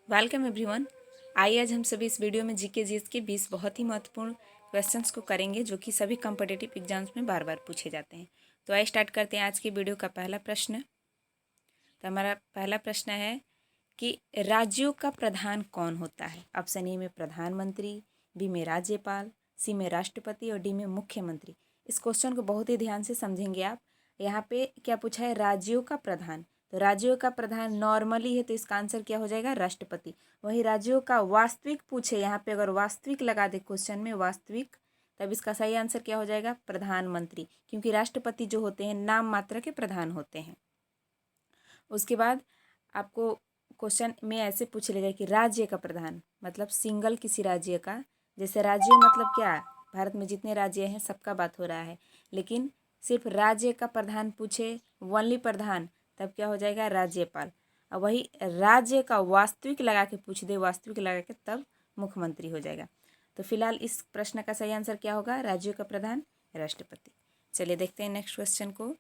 Welcome everyone. आइए आज हम सभी इस वीडियो में जीके जीएस के 20 बहुत ही महत्वपूर्ण क्वेश्चंस को करेंगे जो कि सभी कॉम्पिटिटिव एग्जाम्स में बार बार पूछे जाते हैं। तो आइए स्टार्ट करते हैं आज की वीडियो का पहला प्रश्न। तो हमारा पहला प्रश्न है कि राज्यों का प्रधान कौन होता है। ऑप्शन ए में प्रधानमंत्री, बी में राज्यपाल, सी में राष्ट्रपति और डी में मुख्यमंत्री। इस क्वेश्चन को बहुत ही ध्यान से समझेंगे आप। यहाँ पे क्या पूछा है, राज्यों का प्रधान। तो राज्यों का प्रधान नॉर्मली है तो इसका आंसर क्या हो जाएगा, राष्ट्रपति। वही राज्यों का वास्तविक पूछे, यहाँ पे अगर वास्तविक लगा दे क्वेश्चन में वास्तविक, तब इसका सही आंसर क्या हो जाएगा, प्रधानमंत्री, क्योंकि राष्ट्रपति जो होते हैं नाम मात्र के प्रधान होते हैं। उसके बाद आपको क्वेश्चन में ऐसे पूछ लेगा कि राज्य का प्रधान मतलब सिंगल किसी राज्य का, जैसे राज्य मतलब क्या, भारत में जितने राज्य हैं सबका बात हो रहा है, लेकिन सिर्फ राज्य का प्रधान पूछे, ओनली प्रधान, तब क्या हो जाएगा, राज्यपाल। और वही राज्य का वास्तविक लगा के पूछ दे, वास्तविक लगा के, तब मुख्यमंत्री हो जाएगा। तो फिलहाल इस प्रश्न का सही आंसर क्या होगा, राज्यों का प्रधान राष्ट्रपति। चलिए देखते हैं नेक्स्ट क्वेश्चन को।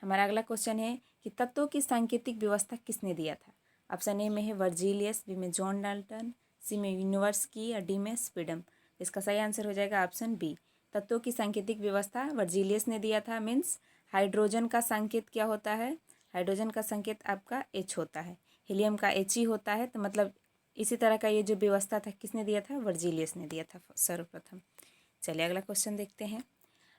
हमारा अगला क्वेश्चन है कि तत्वों की सांकेतिक व्यवस्था किसने दिया था। ऑप्शन ए में है वर्जीलियस, बी में जॉन डाल्टन, सी में यूनिवर्सिटी और डी में स्पीडम। इसका सही आंसर हो जाएगा ऑप्शन बी। तत्वों की सांकेतिक व्यवस्था वर्जीलियस ने दिया था। मीन्स हाइड्रोजन का संकेत क्या होता है, हाइड्रोजन का संकेत आपका H होता है, हीलियम का H ही होता है। तो मतलब इसी तरह का ये जो व्यवस्था था किसने दिया था, वर्जीलियस ने दिया था सर्वप्रथम। चलिए अगला क्वेश्चन देखते हैं।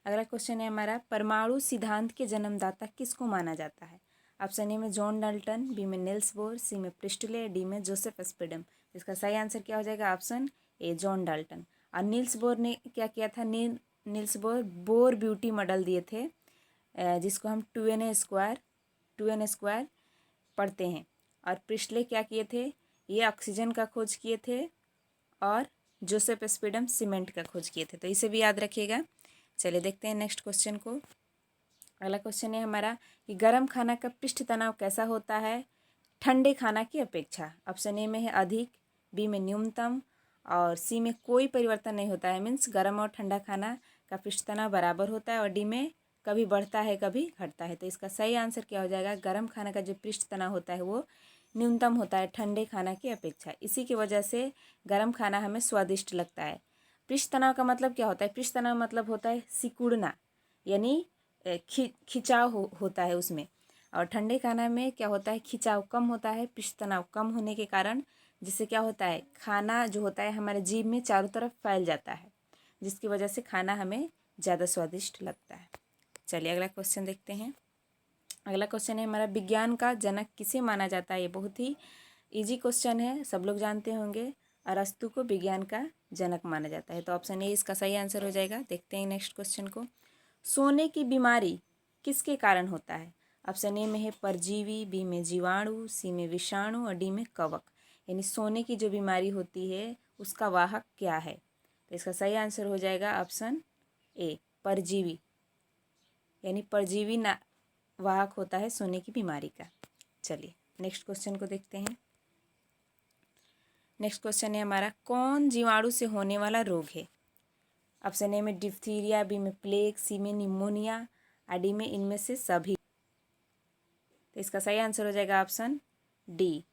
अगला क्वेश्चन है हमारा, परमाणु सिद्धांत के जन्मदाता किसको माना जाता है। ऑप्शन ए में जॉन डाल्टन, बी में नील्स बोर, सी में प्रिस्टले, डी में जोसेफ स्पीडम। इसका सही आंसर क्या हो जाएगा, ऑप्शन ए जॉन डाल्टन। और नील्स बोर ने क्या किया था, Niels Bohr bore beauty model दिए थे, जिसको हम 2n² पढ़ते हैं। और प्रिस्टले क्या किए थे, ये ऑक्सीजन का खोज किए थे, और जोसेफ स्पीडम सीमेंट का खोज किए थे। तो इसे भी याद रखिएगा। चलिए देखते हैं नेक्स्ट क्वेश्चन को। अगला क्वेश्चन है हमारा कि गर्म खाना का पृष्ठ तनाव कैसा होता है ठंडे खाना की अपेक्षा। ऑप्शन ए में है अधिक, बी में न्यूनतम और सी में कोई परिवर्तन नहीं होता है। मीन्स गर्म और ठंडा खाना का पृष्ठ तनाव बराबर होता है, और डी में कभी बढ़ता है कभी घटता है। तो इसका सही आंसर क्या हो जाएगा, गर्म खाना का जो पृष्ठ तनाव होता है वो न्यूनतम होता है ठंडे खाना की अपेक्षा। इसी की वजह से गर्म खाना हमें स्वादिष्ट लगता है। पृष्ठ तनाव का मतलब क्या होता है, पृष्ठ तनाव मतलब होता है सिकुड़ना, यानी खिंचाव होता है उसमें। और ठंडे खाना में क्या होता है, खिंचाव कम होता है, पृष्ठ तनाव कम होने के कारण, जिससे क्या होता है, खाना जो होता है हमारे जीभ में चारों तरफ फैल जाता है, जिसकी वजह से खाना हमें ज़्यादा स्वादिष्ट लगता है। चलिए अगला क्वेश्चन देखते हैं। अगला क्वेश्चन है हमारा, विज्ञान का जनक किसे माना जाता है। ये बहुत ही इजी क्वेश्चन है, सब लोग जानते होंगे। अरस्तु को विज्ञान का जनक माना जाता है। तो ऑप्शन ए इसका सही आंसर हो जाएगा। देखते हैं नेक्स्ट क्वेश्चन को। सोने की बीमारी किसके कारण होता है। ऑप्शन ए में है परजीवी, बी में जीवाणु, सी में विषाणु और डी में कवक। यानी सोने की जो बीमारी होती है उसका वाहक क्या है। तो इसका सही आंसर हो जाएगा ऑप्शन ए परजीवी, यानी परजीवी ना वाहक होता है सोने की बीमारी का। चलिए नेक्स्ट क्वेश्चन को देखते हैं। नेक्स्ट क्वेश्चन है हमारा, कौन जीवाणु से होने वाला रोग है। ऑप्शन ए में डिप्थीरिया, बी में प्लेग, सी में निमोनिया और डी में इनमें से सभी। तो इसका सही आंसर हो जाएगा option D.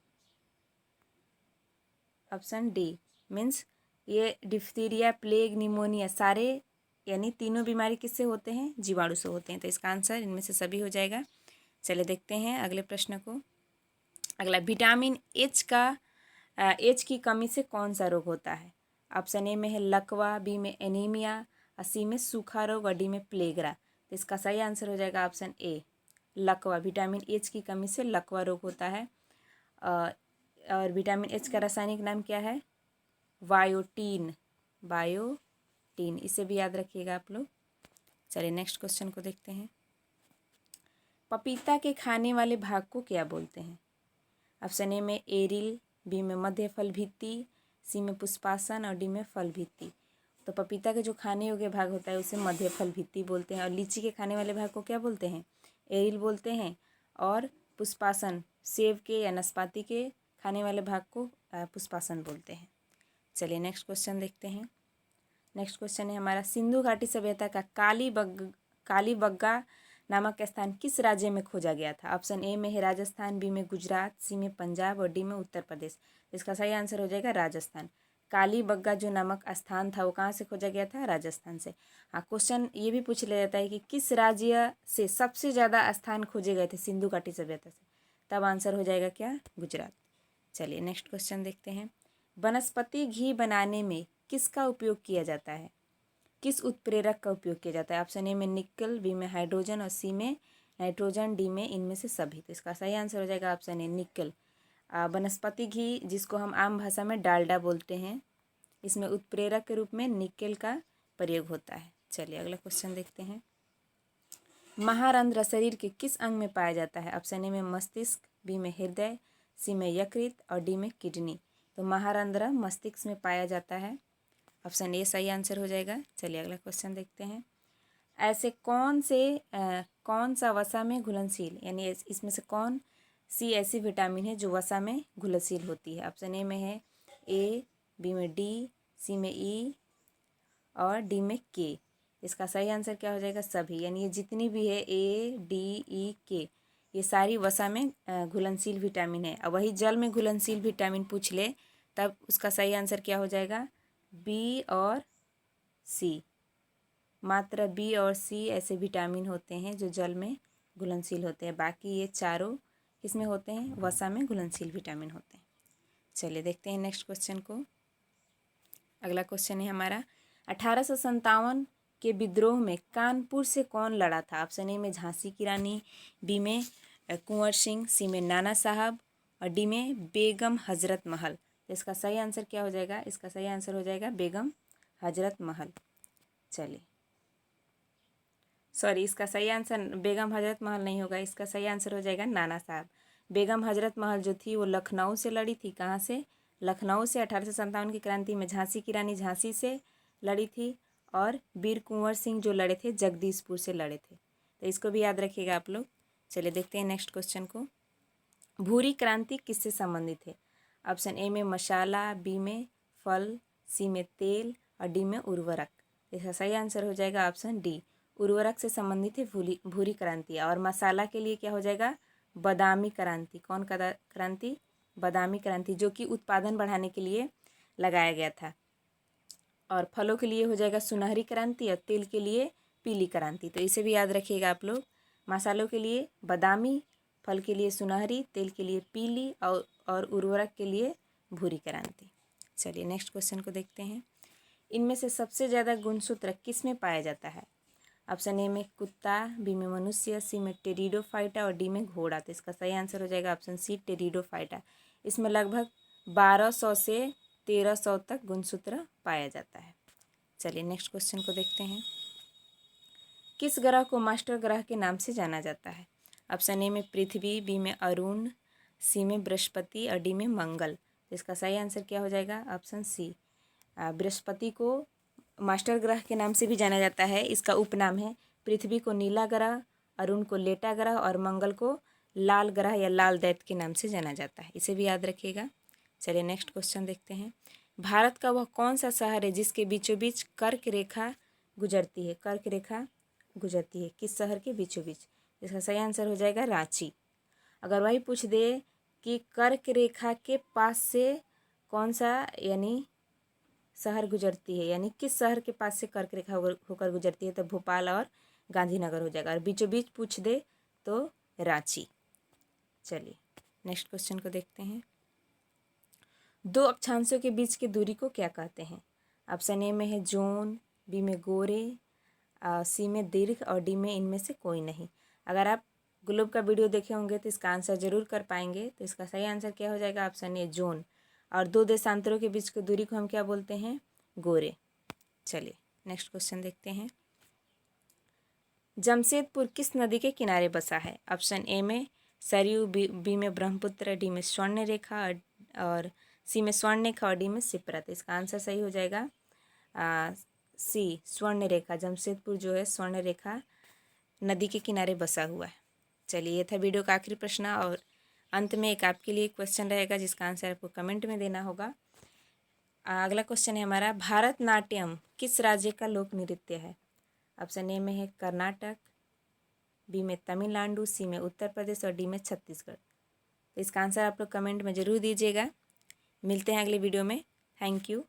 Option D means ये डिप्थीरिया, प्लेग, निमोनिया सारे यानी तीनों बीमारी किससे होते हैं, जीवाणु से होते हैं। तो इसका आंसर इनमें से सभी हो जाएगा। चलिए देखते हैं अगले प्रश्न को। अगला, विटामिन एच की कमी से कौन सा रोग होता है। ऑप्शन ए में है लकवा, बी में एनीमिया और सी में सूखा रोग और डी में प्लेगरा। तो इसका सही आंसर हो जाएगा ऑप्शन ए लकवा। विटामिन एच की कमी से लकवा रोग होता है। और विटामिन एच का रासायनिक नाम क्या है, बायोटीन। इसे भी याद रखिएगा आप लोग। चलिए नेक्स्ट क्वेश्चन को देखते हैं। पपीता के खाने वाले भाग को क्या बोलते हैं। ऑप्शन ए में एरिल, बी में मध्य फल भित्ति, सी में पुष्पासन और डी में फल भित्ति। तो पपीता के जो खाने योग्य भाग होता है उसे मध्य फल भित्ति बोलते हैं, और लीची के खाने वाले भाग को क्या बोलते हैं, एरिल बोलते हैं, और पुष्पासन सेब के या नाशपाती के खाने वाले भाग को पुष्पासन बोलते हैं। चलिए नेक्स्ट क्वेश्चन देखते हैं। नेक्स्ट क्वेश्चन है हमारा, सिंधु घाटी सभ्यता का कालीबंगा नामक का स्थान किस राज्य में खोजा गया था? ऑप्शन ए में है राजस्थान, बी में गुजरात, सी में पंजाब और डी में उत्तर प्रदेश। इसका सही आंसर हो जाएगा राजस्थान। काली बग्गा जो नामक स्थान था वो कहाँ से खोजा गया था? राजस्थान से। हाँ, क्वेश्चन ये भी पूछ लिया जाता है कि किस राज्य से सबसे ज़्यादा स्थान खोजे गए थे सिंधु घाटी सभ्यता से? तब आंसर हो जाएगा क्या? गुजरात। चलिए नेक्स्ट क्वेश्चन देखते हैं। वनस्पति घी बनाने में किसका उपयोग किया जाता है? किस उत्प्रेरक का उपयोग किया जाता है? ऑप्शन ए में निकल, बी में हाइड्रोजन और सी में नाइट्रोजन, डी में इनमें से सभी। तो इसका सही आंसर हो जाएगा ऑप्शन ए निकल। वनस्पति घी जिसको हम आम भाषा में डालडा बोलते हैं, इसमें उत्प्रेरक के रूप में निकेल का प्रयोग होता है। चलिए अगला क्वेश्चन देखते हैं। महारंध्र शरीर के किस अंग में पाया जाता है? ऑप्शन ए में मस्तिष्क, बी में हृदय, सी में यकृत और डी में किडनी। तो महारंध्र मस्तिष्क में पाया जाता है। ऑप्शन ए सही आंसर हो जाएगा। चलिए अगला क्वेश्चन देखते हैं। ऐसे कौन सा वसा में घुलनशील, यानी इसमें से कौन सी ऐसी विटामिन है जो वसा में घुलनशील होती है? ऑप्शन ए में है ए, बी में डी, सी में ई और डी में के। इसका सही आंसर क्या हो जाएगा? सभी, यानी ये जितनी भी है ए, डी, ई, के, ये सारी वसा में घुलनशील विटामिन है। और वही जल में घुलनशील विटामिन पूछ ले तब उसका सही आंसर क्या हो जाएगा? बी और सी। मात्र बी और सी ऐसे विटामिन होते हैं जो जल में घुलनशील होते हैं, बाकी ये चारों किसमें होते हैं? वसा में घुलनशील विटामिन होते हैं। चलिए देखते हैं नेक्स्ट क्वेश्चन को। अगला क्वेश्चन है हमारा, 1857 के विद्रोह में कानपुर से कौन लड़ा था? ऑप्शन ए में झांसी की रानी, बी में कुंवर सिंह, सी में नाना साहब और डी में बेगम हजरत महल। तो इसका सही आंसर क्या हो जाएगा? इसका सही आंसर हो जाएगा बेगम हजरत महल। चलिए सॉरी, इसका सही आंसर बेगम हजरत महल नहीं होगा, इसका सही आंसर हो जाएगा नाना साहब। बेगम हजरत महल जो थी वो लखनऊ से लड़ी थी। कहाँ से? लखनऊ से। 1857 की क्रांति में झांसी की रानी झांसी से लड़ी थी और वीर कुंवर सिंह जो लड़े थे जगदीशपुर से लड़े थे। तो इसको भी याद रखिएगा आप लोग। चलिए देखते हैं नेक्स्ट क्वेश्चन को। भूरी क्रांति किससे संबंधित है? ऑप्शन ए में मसाला, बी में फल, सी में तेल और डी में उर्वरक। इसका सही आंसर हो जाएगा ऑप्शन डी, उर्वरक से संबंधित है भूरी क्रांति। और मसाला के लिए क्या हो जाएगा? बादामी क्रांति। कौन क्रांति? बादामी क्रांति, जो कि उत्पादन बढ़ाने के लिए लगाया गया था। और फलों के लिए हो जाएगा सुनहरी क्रांति और तेल के लिए पीली क्रांति। तो इसे भी याद रखिएगा आप लोग। मसालों के लिए बादामी, फल के लिए सुनहरी, तेल के लिए पीली और उर्वरक के लिए भूरी क्रांति। चलिए नेक्स्ट क्वेश्चन को देखते हैं। इनमें से सबसे ज़्यादा गुणसूत्र किस में पाया जाता है? ऑप्शन ए में कुत्ता, बी में मनुष्य, सी में टेरिडोफाइटा और डी में घोड़ा। तो इसका सही आंसर हो जाएगा ऑप्शन सी, टेरिडोफाइटा। इसमें लगभग 1200 से 1300 तक गुणसूत्र पाया जाता है। चलिए नेक्स्ट क्वेश्चन को देखते हैं। किस ग्रह को मास्टर ग्रह के नाम से जाना जाता है? ऑप्शन ए में पृथ्वी, बी में अरुण, सी में बृहस्पति और डी में मंगल। तो इसका सही आंसर क्या हो जाएगा? ऑप्शन सी, बृहस्पति को मास्टर ग्रह के नाम से भी जाना जाता है। इसका उपनाम है। पृथ्वी को नीला ग्रह, अरुण को लेटा ग्रह और मंगल को लाल ग्रह या लाल दैत्य के नाम से जाना जाता है। इसे भी याद रखिएगा। चलिए नेक्स्ट क्वेश्चन देखते हैं। भारत का वह कौन सा शहर है जिसके बीचों बीच कर्क रेखा गुजरती है? कर्क रेखा गुजरती है किस शहर के बीचों बीच? इसका सही आंसर हो जाएगा रांची। अगर वही पूछ दे कि कर्क रेखा के पास से कौन सा यानी शहर गुजरती है, यानी किस शहर के पास से कर्क रेखा होकर गुजरती है, तो भोपाल और गांधीनगर हो जाएगा। और बीचों बीच पूछ दे तो रांची। चलिए नेक्स्ट क्वेश्चन को देखते हैं। दो अक्षांशों के बीच की दूरी को क्या कहते हैं? ऑप्शन ए में है जोन, बी में गोरे, सी में दीर्घ और डी में इनमें से कोई नहीं। अगर आप ग्लोब का वीडियो देखे होंगे तो इसका आंसर जरूर कर पाएंगे। तो इसका सही आंसर क्या हो जाएगा? Option A zone. और दो देशांतरों के बीच की दूरी को हम क्या बोलते हैं? गोरे। चलिए नेक्स्ट क्वेश्चन देखते हैं। जमशेदपुर किस नदी के किनारे बसा है? ऑप्शन ए में सरयू, बी में ब्रह्मपुत्र, डी में स्वर्णरेखा और सी में स्वर्णरेखा और डी में सिप्रा। तो इसका आंसर सही हो जाएगा सी, स्वर्णरेखा। जमशेदपुर जो है स्वर्णरेखा नदी के किनारे बसा हुआ है। चलिए ये था वीडियो का आखिरी प्रश्न और अंत में एक आपके लिए क्वेश्चन रहेगा जिसका आंसर आपको कमेंट में देना होगा। अगला क्वेश्चन है हमारा, भारतनाट्यम किस राज्य का लोक नृत्य है? ऑप्शन ए में है कर्नाटक, बी में तमिलनाडु, सी में उत्तर प्रदेश और डी में छत्तीसगढ़। तो इसका आंसर आप लोग कमेंट में ज़रूर दीजिएगा। मिलते हैं अगले वीडियो में। Thank you.